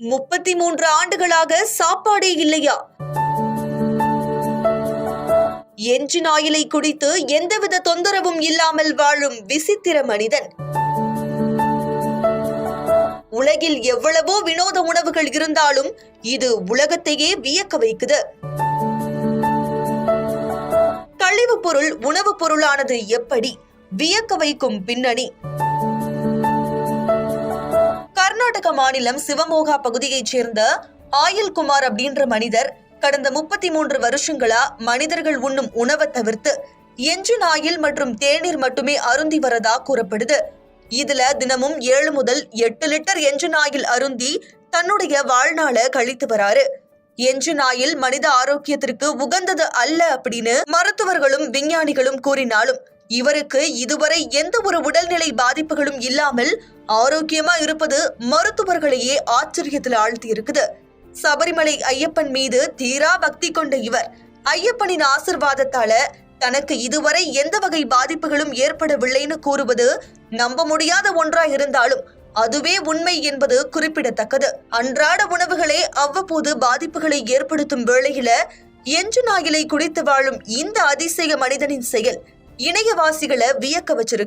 33 ஆண்டுகளாக சாப்பாடே இல்லையா? என்ஜின் ஆயிலை குடித்து எந்தவித தொந்தரவும் இல்லாமல் வாழும் விசித்திர மனிதன். உலகில் எவ்வளவோ வினோத உணவுகள் இருந்தாலும் இது உலகத்தையே வியக்க வைக்குது. கழிவுப் பொருள் உணவுப் பொருளானது எப்படி? வியக்க வைக்கும் பின்னணி. கர்நாடக மாநிலம் சிவமோகா பகுதியைச் சேர்ந்த ஆயில் குமார் அப்படின்ற மனிதர் கடந்த 33 வருஷங்களா மனிதர்கள் உண்ணும் உணவை தவிர்த்து என்ஜின் ஆயில் மற்றும் தேநீர் மட்டுமே அருந்தி வரதா கூறப்படுது. இதுல தினமும் 7 முதல் 8 லிட்டர் என்ஜின் ஆயில் அருந்தி தன்னுடைய வாழ்நாளை கழித்து வராரு. என்ஜின் ஆயில் மனித ஆரோக்கியத்திற்கு உகந்தது அல்ல அப்படின்னு மருத்துவர்களும் விஞ்ஞானிகளும் கூறினாலும் இவருக்கு இதுவரை எந்த ஒரு உடல்நிலை பாதிப்புகளும் இல்லாமல் ஆரோக்கியமா இருப்பது மருத்துவர்களையே ஆச்சரியத்தில் ஆழ்த்தி இருக்குது. சபரிமலை ஐயப்பன் மீது தீரா பக்தி கொண்ட இவர் ஐயப்பனின் ஆசிர்வாதத்தால தனக்கு இதுவரை எந்த வகை பாதிப்புகளும் ஏற்படவில்லைன்னு கூறுவது நம்ப முடியாத ஒன்றா இருந்தாலும் அதுவே உண்மை என்பது குறிப்பிடத்தக்கது. அன்றாட உணவுகளே அவ்வப்போது பாதிப்புகளை ஏற்படுத்தும் வேளையில என்ஜின் ஆயிலை குடித்து வாழும் இந்த அதிசய மனிதனின் செயல் இணையவாசிகளை வியக்க வச்சிருக்கு.